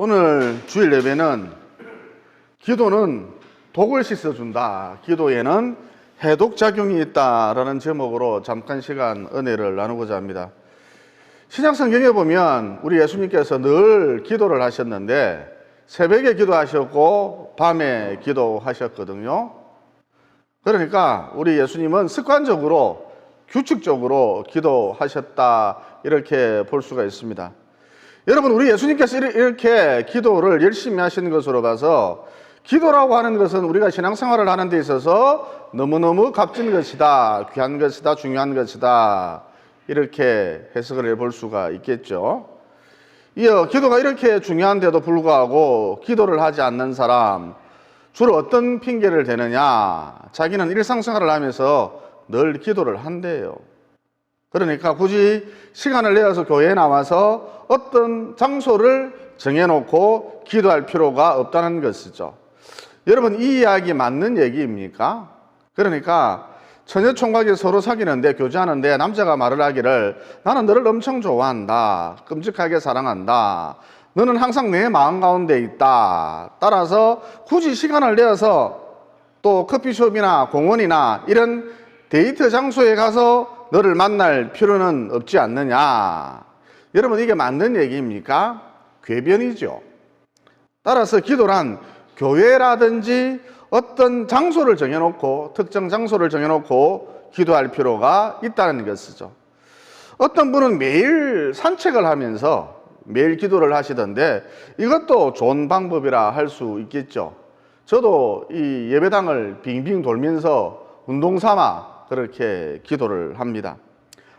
오늘 주일 예배는 기도는 독을 씻어준다. 기도에는 해독작용이 있다라는 제목으로 잠깐 시간 은혜를 나누고자 합니다. 신약성경에 보면 우리 예수님께서 늘 기도를 하셨는데 새벽에 기도하셨고 밤에 기도하셨거든요. 그러니까 우리 예수님은 습관적으로 규칙적으로 기도하셨다 이렇게 볼 수가 있습니다. 여러분, 우리 예수님께서 이렇게 기도를 열심히 하시는 것으로 봐서 기도라고 하는 것은 우리가 신앙생활을 하는 데 있어서 너무너무 값진 것이다, 귀한 것이다, 중요한 것이다 이렇게 해석을 해볼 수가 있겠죠. 이어 기도가 이렇게 중요한데도 불구하고 기도를 하지 않는 사람, 주로 어떤 핑계를 대느냐? 자기는 일상생활을 하면서 늘 기도를 한대요. 그러니까 굳이 시간을 내어서 교회에 나와서 어떤 장소를 정해놓고 기도할 필요가 없다는 것이죠. 여러분, 이 이야기 맞는 얘기입니까? 그러니까 처녀총각이 서로 사귀는데, 교제하는데 남자가 말을 하기를 나는 너를 엄청 좋아한다, 끔찍하게 사랑한다, 너는 항상 내 마음 가운데 있다. 따라서 굳이 시간을 내어서 또 커피숍이나 공원이나 이런 데이트 장소에 가서 너를 만날 필요는 없지 않느냐. 여러분, 이게 맞는 얘기입니까? 궤변이죠. 따라서 기도란 교회라든지 어떤 장소를 정해놓고, 특정 장소를 정해놓고 기도할 필요가 있다는 것이죠. 어떤 분은 매일 산책을 하면서 매일 기도를 하시던데 이것도 좋은 방법이라 할 수 있겠죠. 저도 이 예배당을 빙빙 돌면서 운동 삼아 그렇게 기도를 합니다.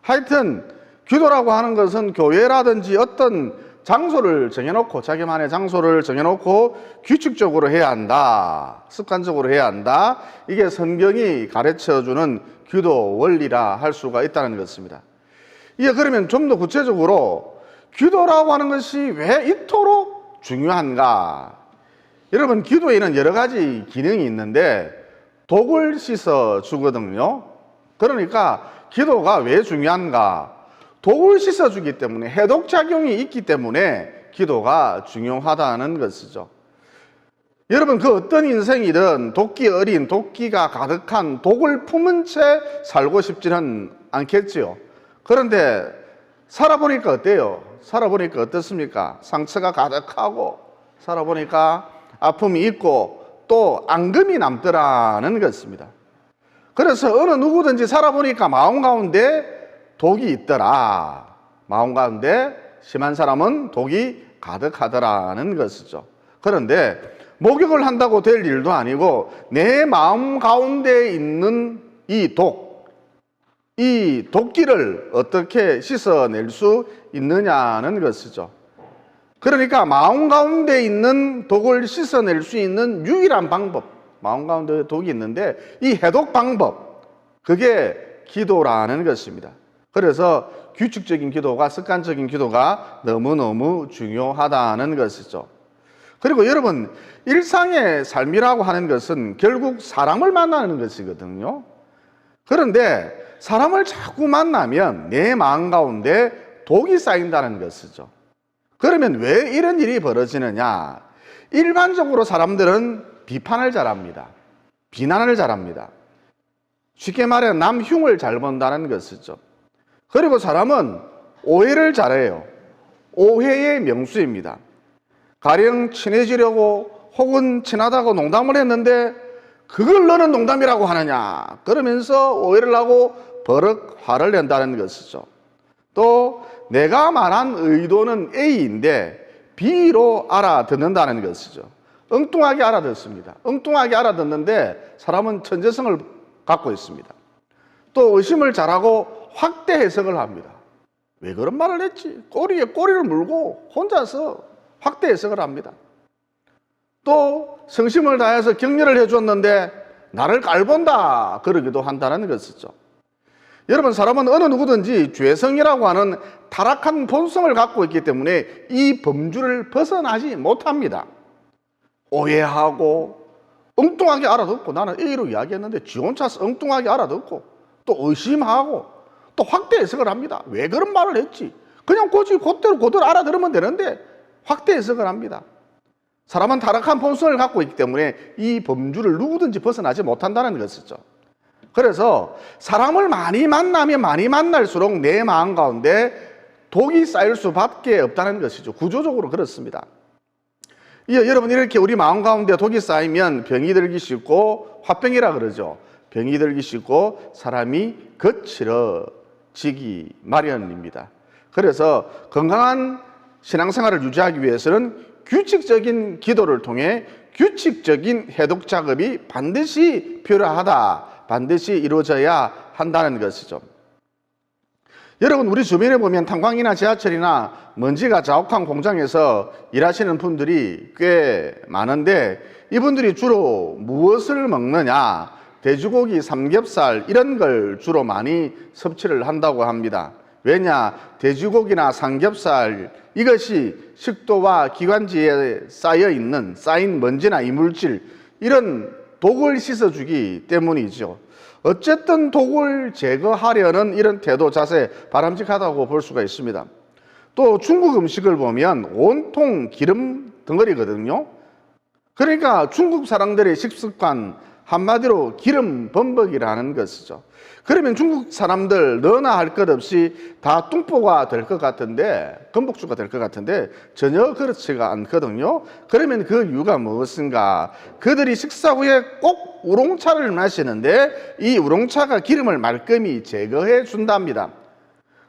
하여튼 기도라고 하는 것은 교회라든지 어떤 장소를 정해놓고, 자기만의 장소를 정해놓고 규칙적으로 해야 한다, 습관적으로 해야 한다. 이게 성경이 가르쳐주는 기도 원리라 할 수가 있다는 것입니다. 이게 그러면 좀 더 구체적으로 기도라고 하는 것이 왜 이토록 중요한가? 여러분, 기도에는 여러 가지 기능이 있는데 독을 씻어 주거든요. 그러니까 기도가 왜 중요한가? 독을 씻어주기 때문에, 해독작용이 있기 때문에 기도가 중요하다는 것이죠. 여러분, 그 어떤 인생이든 도끼 어린, 도끼가 가득한 독을 품은 채 살고 싶지는 않겠지요. 그런데 살아보니까 어때요? 살아보니까 어떻습니까? 상처가 가득하고 살아보니까 아픔이 있고 또 앙금이 남더라는 것입니다. 그래서 어느 누구든지 살아보니까 마음 가운데 독이 있더라. 마음 가운데 심한 사람은 독이 가득하더라는 것이죠. 그런데 목욕을 한다고 될 일도 아니고 내 마음 가운데 있는 이 독, 이 독기를 어떻게 씻어낼 수 있느냐는 것이죠. 그러니까 마음 가운데 있는 독을 씻어낼 수 있는 유일한 방법, 마음 가운데 독이 있는데 이 해독 방법, 그게 기도라는 것입니다. 그래서 규칙적인 기도가, 습관적인 기도가 너무너무 중요하다는 것이죠. 그리고 여러분, 일상의 삶이라고 하는 것은 결국 사람을 만나는 것이거든요. 그런데 사람을 자꾸 만나면 내 마음 가운데 독이 쌓인다는 것이죠. 그러면 왜 이런 일이 벌어지느냐? 일반적으로 사람들은 비판을 잘합니다. 비난을 잘합니다. 쉽게 말해 남 흉을 잘 본다는 것이죠. 그리고 사람은 오해를 잘해요. 오해의 명수입니다. 가령 친해지려고 혹은 친하다고 농담을 했는데 그걸 너는 농담이라고 하느냐, 그러면서 오해를 하고 버럭 화를 낸다는 것이죠. 또 내가 말한 의도는 A인데 B로 알아듣는다는 것이죠. 엉뚱하게 알아듣습니다. 엉뚱하게 알아듣는데 사람은 천재성을 갖고 있습니다. 또 의심을 잘하고 확대 해석을 합니다. 왜 그런 말을 했지? 꼬리에 꼬리를 물고 혼자서 확대 해석을 합니다. 또 성심을 다해서 격려를 해줬는데 나를 깔본다 그러기도 한다는 것이죠. 여러분, 사람은 어느 누구든지 죄성이라고 하는 타락한 본성을 갖고 있기 때문에 이 범주를 벗어나지 못합니다. 오해하고 엉뚱하게 알아듣고, 나는 A로 이야기했는데 지 혼자 엉뚱하게 알아듣고 또 의심하고 또 확대 해석을 합니다. 왜 그런 말을 했지? 그냥 그대로 알아들으면 되는데 확대 해석을 합니다. 사람은 타락한 본성을 갖고 있기 때문에 이 범주를 누구든지 벗어나지 못한다는 것이죠. 그래서 사람을 많이 만나면 많이 만날수록 내 마음 가운데 독이 쌓일 수밖에 없다는 것이죠. 구조적으로 그렇습니다. 여러분, 이렇게 우리 마음 가운데 독이 쌓이면 병이 들기 쉽고, 화병이라 그러죠. 병이 들기 쉽고 사람이 거칠어지기 마련입니다. 그래서 건강한 신앙생활을 유지하기 위해서는 규칙적인 기도를 통해 규칙적인 해독 작업이 반드시 필요하다, 반드시 이루어져야 한다는 것이죠. 여러분, 우리 주변에 보면 탄광이나 지하철이나 먼지가 자욱한 공장에서 일하시는 분들이 꽤 많은데, 이분들이 주로 무엇을 먹느냐? 돼지고기, 삼겹살 이런 걸 주로 많이 섭취를 한다고 합니다. 왜냐? 돼지고기나 삼겹살, 이것이 식도와 기관지에 쌓인 먼지나 이물질, 이런 독을 씻어주기 때문이죠. 어쨌든 독을 제거하려는 이런 태도, 자세 바람직하다고 볼 수가 있습니다. 또 중국 음식을 보면 온통 기름 덩어리거든요. 그러니까 중국 사람들의 식습관, 한마디로 기름 범벅이라는 것이죠. 그러면 중국 사람들 너나 할 것 없이 다 뚱보가 될 것 같은데, 건복주가 될 것 같은데 전혀 그렇지가 않거든요. 그러면 그 이유가 무엇인가? 그들이 식사 후에 꼭 우롱차를 마시는데 이 우롱차가 기름을 말끔히 제거해 준답니다.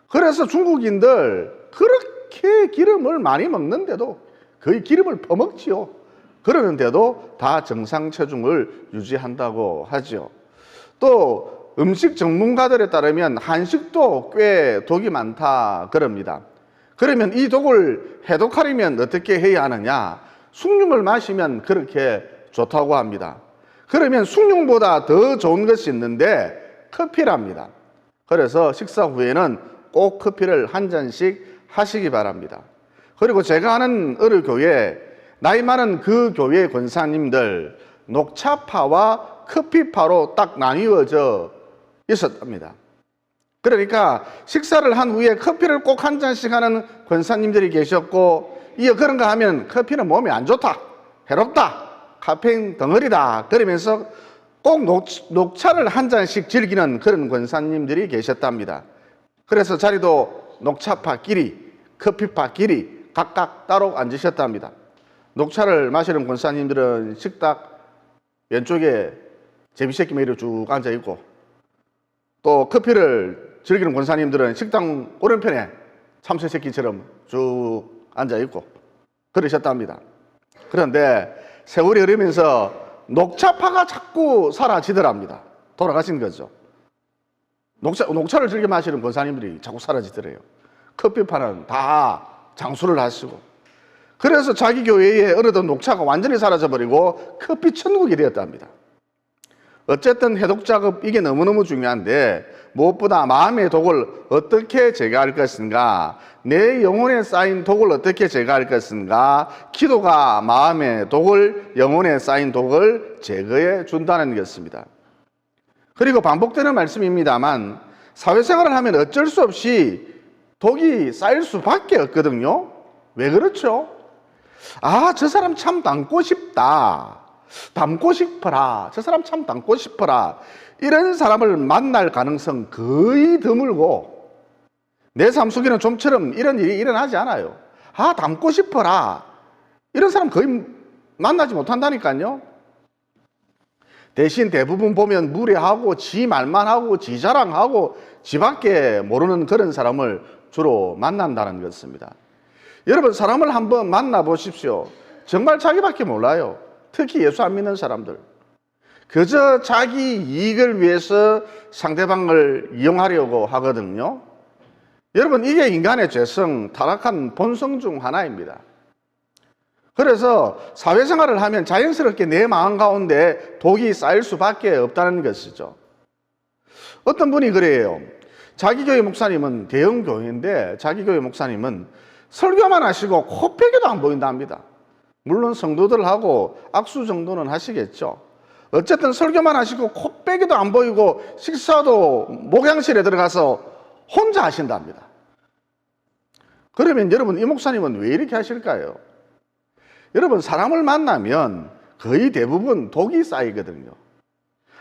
그래서 중국인들 그렇게 기름을 많이 먹는데도, 거의 기름을 퍼먹지요. 그러는데도 다 정상 체중을 유지한다고 하죠. 또 음식 전문가들에 따르면 한식도 꽤 독이 많다 그럽니다. 그러면 이 독을 해독하려면 어떻게 해야 하느냐? 숭늉을 마시면 그렇게 좋다고 합니다. 그러면 숭늉보다 더 좋은 것이 있는데 커피랍니다. 그래서 식사 후에는 꼭 커피를 한 잔씩 하시기 바랍니다. 그리고 제가 아는 어느 교회, 나이 많은 그 교회 권사님들 녹차파와 커피파로 딱 나뉘어져 있었답니다. 그러니까 식사를 한 후에 커피를 꼭 한 잔씩 하는 권사님들이 계셨고, 그런가 하면 커피는 몸에 안 좋다, 해롭다, 카페인 덩어리다 그러면서 꼭 녹차를 한 잔씩 즐기는 그런 권사님들이 계셨답니다. 그래서 자리도 녹차파끼리 커피파끼리 각각 따로 앉으셨답니다. 녹차를 마시는 권사님들은 식탁 왼쪽에 제비새끼 매로 쭉 앉아있고, 또 커피를 즐기는 권사님들은 식당 오른편에 참새새끼처럼 쭉 앉아있고 그러셨답니다. 그런데 세월이 흐르면서 녹차파가 자꾸 사라지더랍니다. 돌아가신 거죠. 녹차를 즐겨 마시는 권사님들이 자꾸 사라지더래요. 커피파는 다 장수를 하시고, 그래서 자기 교회에 어느덧 녹차가 완전히 사라져버리고 커피 천국이 되었답니다. 어쨌든 해독 작업, 이게 너무너무 중요한데, 무엇보다 마음의 독을 어떻게 제거할 것인가, 내 영혼에 쌓인 독을 어떻게 제거할 것인가, 기도가 마음의 독을, 영혼에 쌓인 독을 제거해 준다는 것입니다. 그리고 반복되는 말씀입니다만, 사회생활을 하면 어쩔 수 없이 독이 쌓일 수밖에 없거든요. 왜 그렇죠? 저 사람 참 닮고 싶다, 닮고 싶어라, 저 사람 참 닮고 싶어라, 이런 사람을 만날 가능성 거의 드물고, 내 삶 속에는 좀처럼 이런 일이 일어나지 않아요. 닮고 싶어라, 이런 사람 거의 만나지 못한다니까요. 대신 대부분 보면 무례하고 지 말만 하고 지 자랑하고 지밖에 모르는 그런 사람을 주로 만난다는 것입니다. 여러분, 사람을 한번 만나보십시오. 정말 자기밖에 몰라요. 특히 예수 안 믿는 사람들. 그저 자기 이익을 위해서 상대방을 이용하려고 하거든요. 여러분, 이게 인간의 죄성, 타락한 본성 중 하나입니다. 그래서 사회생활을 하면 자연스럽게 내 마음 가운데 독이 쌓일 수밖에 없다는 것이죠. 어떤 분이 그래요. 자기 교회 목사님은, 대형 교회인데 자기 교회 목사님은 설교만 하시고 코빼기도 안 보인답니다. 물론 성도들하고 악수 정도는 하시겠죠. 어쨌든 설교만 하시고 코빼기도 안 보이고 식사도 목양실에 들어가서 혼자 하신답니다. 그러면 여러분, 이 목사님은 왜 이렇게 하실까요? 여러분, 사람을 만나면 거의 대부분 독이 쌓이거든요.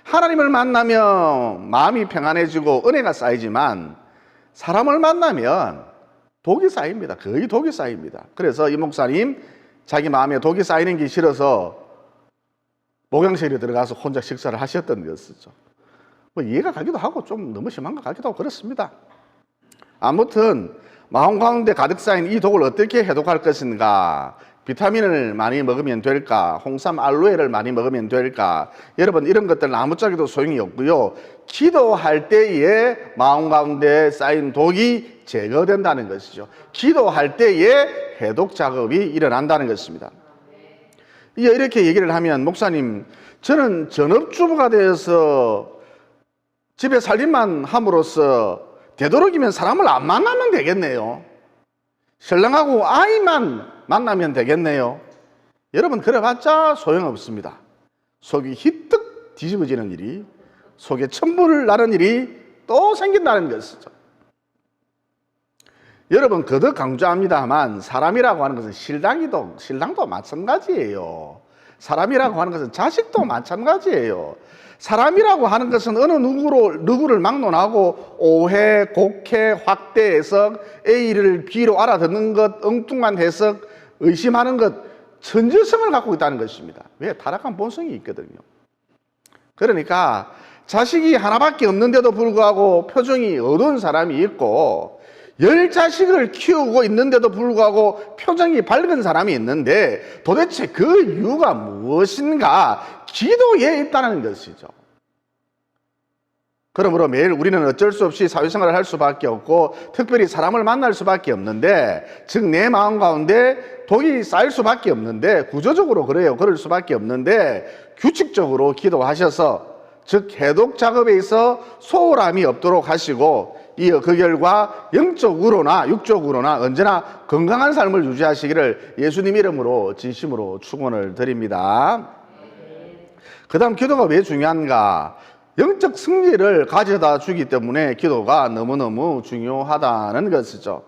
하나님을 만나면 마음이 평안해지고 은혜가 쌓이지만 사람을 만나면 독이 쌓입니다. 거의 독이 쌓입니다. 그래서 이 목사님 자기 마음에 독이 쌓이는 게 싫어서 목욕실에 들어가서 혼자 식사를 하셨던 것이죠. 뭐 이해가 가기도 하고 좀 너무 심한 것 같기도 하고 그렇습니다. 아무튼 마음 가운데 가득 쌓인 이 독을 어떻게 해독할 것인가? 비타민을 많이 먹으면 될까? 홍삼, 알로에를 많이 먹으면 될까? 여러분, 이런 것들은 아무짝에도 소용이 없고요. 기도할 때에 마음 가운데 쌓인 독이 제거된다는 것이죠. 기도할 때에 해독 작업이 일어난다는 것입니다. 이렇게 얘기를 하면, 목사님, 저는 전업주부가 되어서 집에 살림만 함으로써 되도록이면 사람을 안 만나면 되겠네요. 신랑하고 아이만 만나면 되겠네요. 여러분, 그래봤자 소용없습니다. 속이 희뜩 뒤집어지는 일이, 속에 천불 나는 일이 또 생긴다는 것이죠. 여러분, 거듭 강조합니다만 사람이라고 하는 것은 신랑도 마찬가지예요. 사람이라고 하는 것은 자식도 마찬가지예요. 사람이라고 하는 것은 어느 누구를 막론하고 오해, 곡해, 확대 해석, A를 B로 알아듣는 것, 엉뚱한 해석, 의심하는 것, 천재성을 갖고 있다는 것입니다. 왜? 타락한 본성이 있거든요. 그러니까 자식이 하나밖에 없는데도 불구하고 표정이 어두운 사람이 있고, 10자식을 키우고 있는데도 불구하고 표정이 밝은 사람이 있는데 도대체 그 이유가 무엇인가? 기도에 있다는 것이죠. 그러므로 매일 우리는 어쩔 수 없이 사회생활을 할 수밖에 없고 특별히 사람을 만날 수밖에 없는데, 즉 내 마음 가운데 독이 쌓일 수밖에 없는데, 구조적으로 그럴 수밖에 없는데 규칙적으로 기도하셔서, 즉 해독 작업에 있어 소홀함이 없도록 하시고, 이어 그 결과 영적으로나 육적으로나 언제나 건강한 삶을 유지하시기를 예수님 이름으로 진심으로 축원을 드립니다. 그 다음, 기도가 왜 중요한가? 영적 승리를 가져다 주기 때문에 기도가 너무너무 중요하다는 것이죠.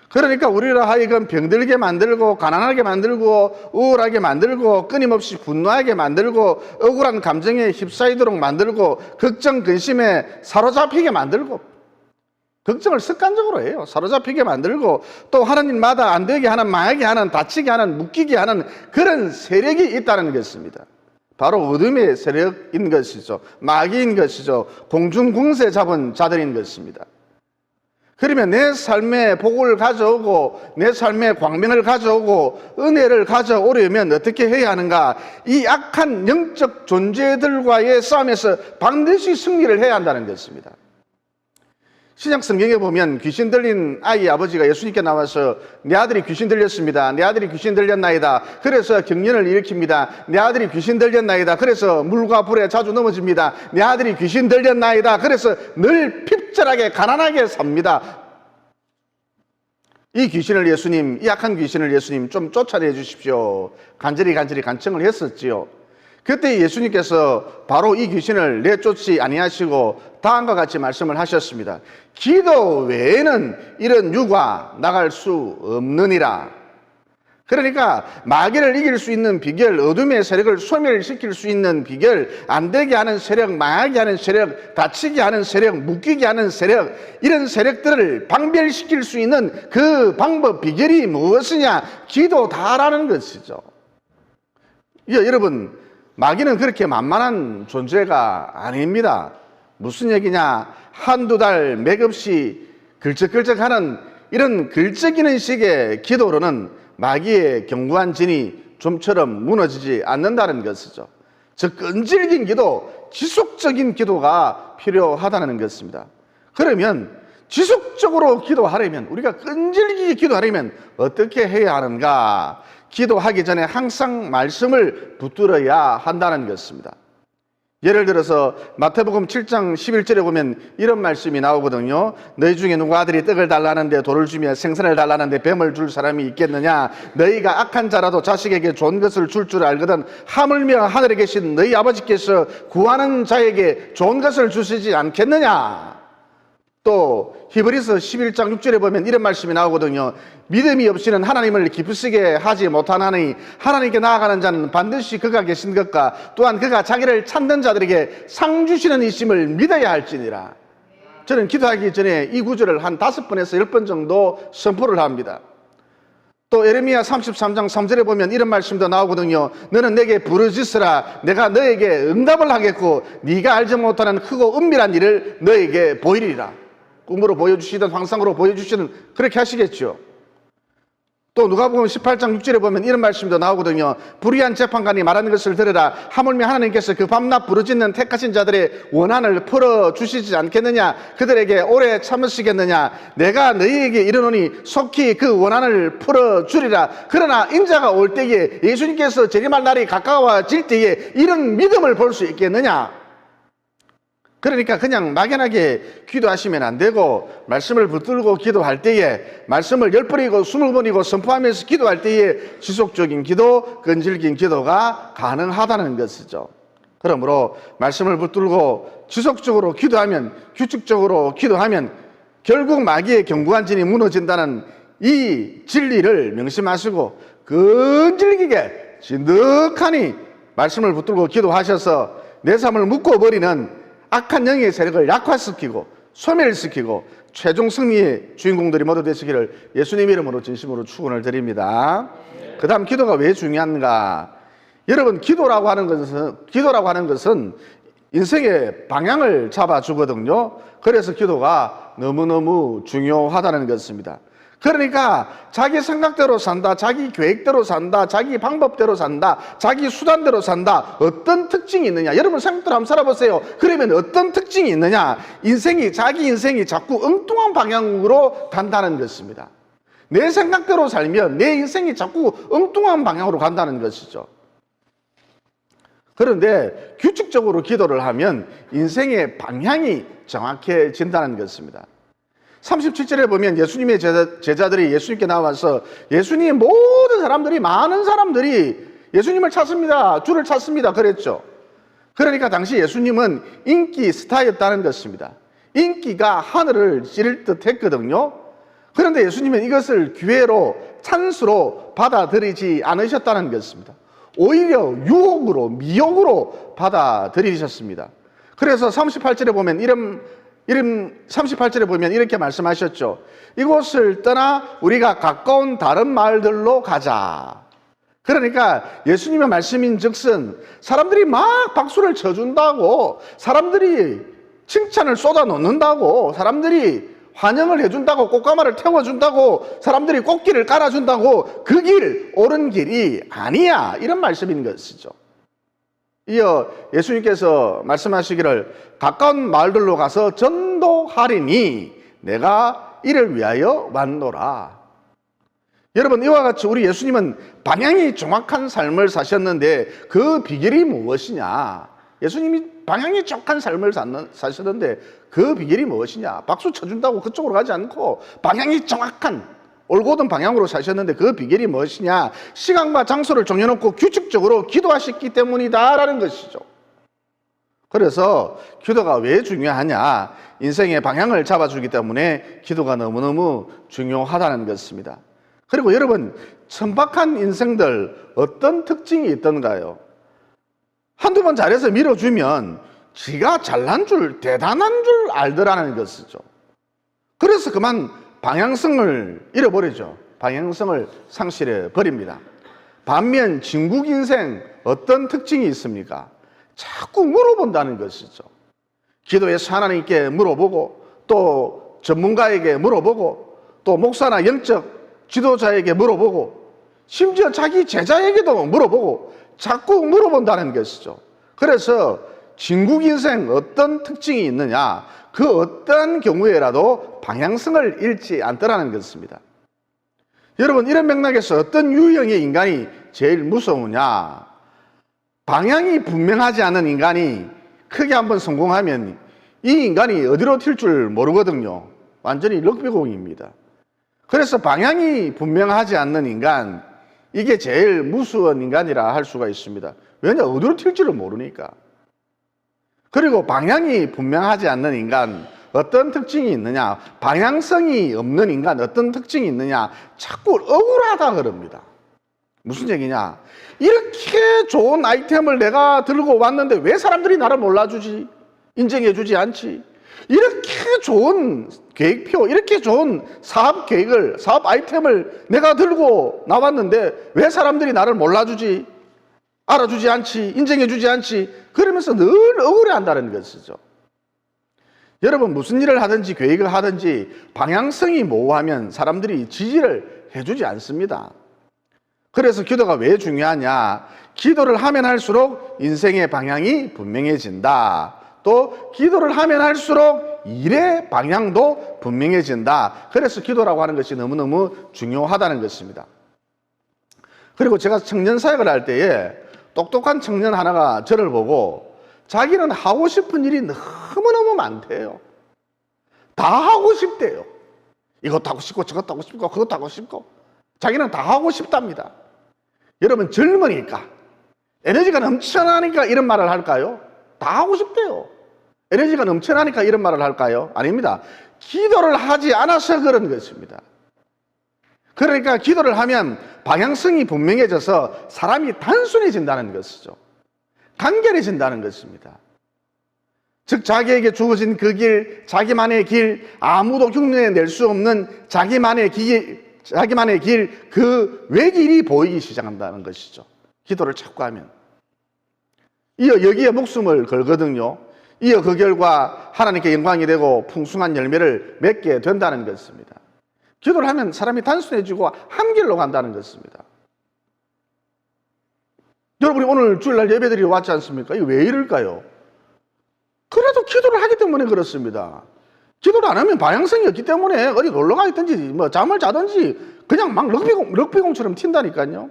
그러니까 우리를 하여금 병들게 만들고 가난하게 만들고 우울하게 만들고 끊임없이 분노하게 만들고 억울한 감정에 휩싸이도록 만들고 걱정 근심에 사로잡히게 만들고, 걱정을 습관적으로 해요. 사로잡히게 만들고 또 하나님마다 안 되게 하는, 망하게 하는, 다치게 하는, 묶이게 하는 그런 세력이 있다는 것입니다. 바로 어둠의 세력인 것이죠. 마귀인 것이죠. 공중궁세 잡은 자들인 것입니다. 그러면 내 삶에 복을 가져오고 내 삶에 광명을 가져오고 은혜를 가져오려면 어떻게 해야 하는가? 이 악한 영적 존재들과의 싸움에서 반드시 승리를 해야 한다는 것입니다. 신약 성경에 보면 귀신 들린 아이 아버지가 예수님께 나와서 내 아들이 귀신 들렸습니다. 내 아들이 귀신 들렸나이다. 그래서 경련을 일으킵니다. 내 아들이 귀신 들렸나이다. 그래서 물과 불에 자주 넘어집니다. 내 아들이 귀신 들렸나이다. 그래서 늘 핍절하게 가난하게 삽니다. 이 귀신을 예수님, 이 악한 귀신을 예수님 좀 쫓아내 주십시오. 간절히 간청을 했었지요. 그때 예수님께서 바로 이 귀신을 내쫓지 아니하시고 다음과 같이 말씀을 하셨습니다. 기도 외에는 이런 유가 나갈 수 없느니라. 그러니까 마귀를 이길 수 있는 비결, 어둠의 세력을 소멸시킬 수 있는 비결, 안 되게 하는 세력, 망하게 하는 세력, 다치게 하는 세력, 묶이게 하는 세력, 이런 세력들을 방별시킬 수 있는 그 방법, 비결이 무엇이냐? 기도다라는 것이죠. 여러분, 마귀는 그렇게 만만한 존재가 아닙니다. 무슨 얘기냐? 한두 달 맥없이 걸쩍걸쩍하는 이런 걸쩍이는 식의 기도로는 마귀의 견고한 진이 좀처럼 무너지지 않는다는 것이죠. 즉 끈질긴 기도, 지속적인 기도가 필요하다는 것입니다. 그러면 지속적으로 기도하려면, 우리가 끈질기게 기도하려면 어떻게 해야 하는가? 기도하기 전에 항상 말씀을 붙들어야 한다는 것입니다. 예를 들어서 마태복음 7장 11절에 보면 이런 말씀이 나오거든요. 너희 중에 누구 아들이 떡을 달라는데 돌을 주며 생선을 달라는데 뱀을 줄 사람이 있겠느냐? 너희가 악한 자라도 자식에게 좋은 것을 줄 알거든 하물며 하늘에 계신 너희 아버지께서 구하는 자에게 좋은 것을 주시지 않겠느냐? 또 히브리서 11장 6절에 보면 이런 말씀이 나오거든요. 믿음이 없이는 하나님을 기쁘시게 하지 못하나니 하나님께 나아가는 자는 반드시 그가 계신 것과 또한 그가 자기를 찾는 자들에게 상 주시는 이심을 믿어야 할지니라. 저는 기도하기 전에 이 구절을 한 5번에서 10번 정도 선포를 합니다. 또 에레미야 33장 3절에 보면 이런 말씀도 나오거든요. 너는 내게 부르짖으라. 내가 너에게 응답을 하겠고 네가 알지 못하는 크고 은밀한 일을 너에게 보이리라. 꿈으로 보여주시든 환상으로 보여주시든 그렇게 하시겠죠. 또 누가복음 18장 6절에 보면 이런 말씀도 나오거든요. 불의한 재판관이 말하는 것을 들으라. 하물며 하나님께서 그 밤낮 부르짖는 택하신 자들의 원한을 풀어주시지 않겠느냐. 그들에게 오래 참으시겠느냐. 내가 너희에게 이르노니 속히 그 원한을 풀어주리라. 그러나 인자가 올 때에 예수님께서 재림할 날이 가까워질 때에 이런 믿음을 볼 수 있겠느냐. 그러니까 그냥 막연하게 기도하시면 안 되고 말씀을 붙들고 기도할 때에 말씀을 10번이고 20번이고 선포하면서 기도할 때에 지속적인 기도, 끈질긴 기도가 가능하다는 것이죠. 그러므로 말씀을 붙들고 지속적으로 기도하면, 규칙적으로 기도하면 결국 마귀의 견고한 진이 무너진다는 이 진리를 명심하시고 끈질기게 진득하니 말씀을 붙들고 기도하셔서 내 삶을 묶어버리는 악한 영의 세력을 약화시키고 소멸시키고 최종 승리의 주인공들이 모두 되시기를 예수님 이름으로 진심으로 축원을 드립니다. 그 다음 기도가 왜 중요한가? 여러분, 기도라고 하는 것은 인생의 방향을 잡아주거든요. 그래서 기도가 너무너무 중요하다는 것입니다. 그러니까 자기 생각대로 산다, 자기 계획대로 산다, 자기 방법대로 산다, 자기 수단대로 산다. 어떤 특징이 있느냐? 여러분 생각대로 한번 살아보세요. 그러면 어떤 특징이 있느냐? 자기 인생이 자꾸 엉뚱한 방향으로 간다는 것입니다. 내 생각대로 살면 내 인생이 자꾸 엉뚱한 방향으로 간다는 것이죠. 그런데 규칙적으로 기도를 하면 인생의 방향이 정확해진다는 것입니다. 37절에 보면 예수님의 제자들이 예수님께 나와서 예수님 모든 사람들이, 많은 사람들이 예수님을 찾습니다. 주를 찾습니다. 그랬죠. 그러니까 당시 예수님은 인기 스타였다는 것입니다. 인기가 하늘을 찌를 듯 했거든요. 그런데 예수님은 이것을 기회로, 찬스로 받아들이지 않으셨다는 것입니다. 오히려 유혹으로, 미혹으로 받아들이셨습니다. 그래서 38절에 보면 38절에 보면 이렇게 말씀하셨죠. 이곳을 떠나 우리가 가까운 다른 마을들로 가자. 그러니까 예수님의 말씀인 즉슨 사람들이 막 박수를 쳐준다고, 사람들이 칭찬을 쏟아놓는다고, 사람들이 환영을 해준다고, 꽃가마를 태워준다고, 사람들이 꽃길을 깔아준다고 그 길, 옳은 길이 아니야. 이런 말씀인 것이죠. 이어 예수님께서 말씀하시기를 가까운 마을들로 가서 전도하리니 내가 이를 위하여 왔노라. 여러분, 이와 같이 우리 예수님은 방향이 정확한 삶을 사셨는데 그 비결이 무엇이냐? 예수님이 방향이 정확한 삶을 사셨는데 그 비결이 무엇이냐? 박수 쳐준다고 그쪽으로 가지 않고 방향이 정확한 올곧은 방향으로 사셨는데 그 비결이 무엇이냐? 시간과 장소를 정해놓고 규칙적으로 기도하셨기 때문이다라는 것이죠. 그래서 기도가 왜 중요하냐? 인생의 방향을 잡아주기 때문에 기도가 너무너무 중요하다는 것입니다. 그리고 여러분, 천박한 인생들 어떤 특징이 있던가요? 한두 번 잘해서 밀어주면 지가 잘난 줄, 대단한 줄 알더라는 것이죠. 그래서 그만 방향성을 잃어버리죠. 방향성을 상실해 버립니다. 반면 진국 인생 어떤 특징이 있습니까? 자꾸 물어본다는 것이죠. 기도에서 하나님께 물어보고, 또 전문가에게 물어보고, 또 목사나 영적 지도자에게 물어보고, 심지어 자기 제자에게도 물어보고, 자꾸 물어본다는 것이죠. 그래서 진국 인생 어떤 특징이 있느냐? 그 어떤 경우에라도 방향성을 잃지 않더라는 것입니다. 여러분, 이런 맥락에서 어떤 유형의 인간이 제일 무서우냐? 방향이 분명하지 않은 인간이 크게 한번 성공하면 이 인간이 어디로 튈 줄 모르거든요. 완전히 럭비공입니다. 그래서 방향이 분명하지 않는 인간, 이게 제일 무서운 인간이라 할 수가 있습니다. 왜냐? 어디로 튈지를 모르니까. 그리고 방향이 분명하지 않는 인간, 어떤 특징이 있느냐, 방향성이 없는 인간 어떤 특징이 있느냐, 자꾸 억울하다 그럽니다. 무슨 얘기냐, 이렇게 좋은 아이템을 내가 들고 왔는데 왜 사람들이 나를 몰라주지, 인정해주지 않지, 이렇게 좋은 계획표, 이렇게 좋은 사업 계획을, 사업 아이템을 내가 들고 나왔는데 왜 사람들이 나를 몰라주지, 알아주지 않지, 인정해주지 않지, 그러면서 늘 억울해한다는 것이죠. 여러분, 무슨 일을 하든지 계획을 하든지 방향성이 모호하면 사람들이 지지를 해주지 않습니다. 그래서 기도가 왜 중요하냐, 기도를 하면 할수록 인생의 방향이 분명해진다. 또 기도를 하면 할수록 일의 방향도 분명해진다. 그래서 기도라고 하는 것이 너무너무 중요하다는 것입니다. 그리고 제가 청년 사역을 할 때에 똑똑한 청년 하나가 저를 보고 자기는 하고 싶은 일이 너무너무 많대요. 다 하고 싶대요. 이것도 하고 싶고 저것도 하고 싶고 그것도 하고 싶고 자기는 다 하고 싶답니다. 여러분, 젊으니까 에너지가 넘쳐나니까 이런 말을 할까요? 다 하고 싶대요. 에너지가 넘쳐나니까 이런 말을 할까요? 아닙니다. 기도를 하지 않아서 그런 것입니다. 그러니까 기도를 하면 방향성이 분명해져서 사람이 단순해진다는 것이죠. 간결해진다는 것입니다. 즉, 자기에게 주어진 그 길, 자기만의 길, 아무도 흉내낼 수 없는 자기만의 길, 그 외길이 보이기 시작한다는 것이죠. 기도를 자꾸 하면. 이어 여기에 목숨을 걸거든요. 이어 그 결과 하나님께 영광이 되고 풍성한 열매를 맺게 된다는 것입니다. 기도를 하면 사람이 단순해지고 한 길로 간다는 것입니다. 여러분이 오늘 주일날 예배드리러 왔지 않습니까? 이거 왜 이럴까요? 그래도 기도를 하기 때문에 그렇습니다. 기도를 안 하면 방향성이 없기 때문에 어디 놀러가 있든지 뭐 잠을 자든지 그냥 막 럭비공처럼 튄다니까요.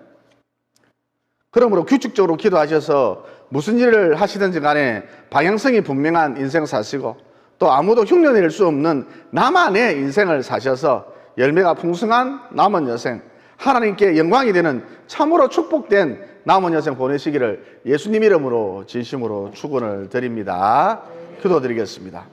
그러므로 규칙적으로 기도하셔서 무슨 일을 하시든지 간에 방향성이 분명한 인생 사시고 또 아무도 흉내낼 수 없는 나만의 인생을 사셔서 열매가 풍성한 남은 여생, 하나님께 영광이 되는 참으로 축복된 남은 여생 보내시기를 예수님 이름으로 진심으로 축원을 드립니다. 기도드리겠습니다.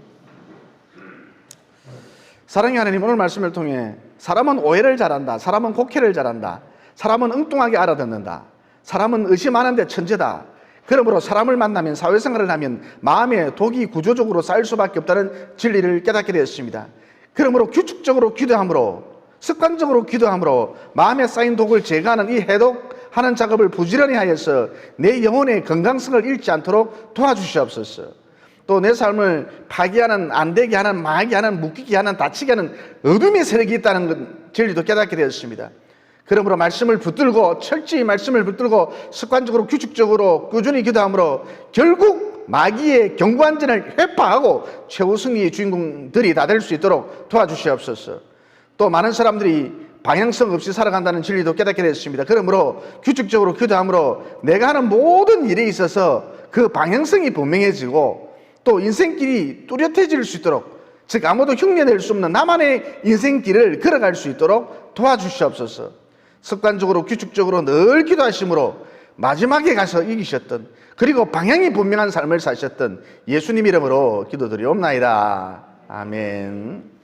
사랑의 하나님, 오늘 말씀을 통해 사람은 오해를 잘한다, 사람은 곡해를 잘한다, 사람은 엉뚱하게 알아듣는다, 사람은 의심하는데 천재다, 그러므로 사람을 만나면, 사회생활을 하면 마음에 독이 구조적으로 쌓일 수밖에 없다는 진리를 깨닫게 되었습니다. 그러므로 규칙적으로 기도함으로, 습관적으로 기도함으로 마음에 쌓인 독을 제거하는 이 해독하는 작업을 부지런히 하여서 내 영혼의 건강성을 잃지 않도록 도와주시옵소서. 또 내 삶을 파괴하는, 안 되게 하는, 망하게 하는, 묶이게 하는, 다치게 하는 어둠의 세력이 있다는 진리도 깨닫게 되었습니다. 그러므로 말씀을 붙들고, 철저히 말씀을 붙들고 습관적으로 규칙적으로 꾸준히 기도함으로 결국 마귀의 경관전을 회파하고 최우승리의 주인공들이 다 될 수 있도록 도와주시옵소서. 또 많은 사람들이 방향성 없이 살아간다는 진리도 깨닫게 됐습니다. 그러므로 규칙적으로 기도함으로 내가 하는 모든 일에 있어서 그 방향성이 분명해지고 또 인생길이 뚜렷해질 수 있도록, 즉 아무도 흉내낼 수 없는 나만의 인생길을 걸어갈 수 있도록 도와주시옵소서. 습관적으로 규칙적으로 늘 기도하심으로 마지막에 가서 이기셨던, 그리고 방향이 분명한 삶을 사셨던 예수님 이름으로 기도드리옵나이다. 아멘.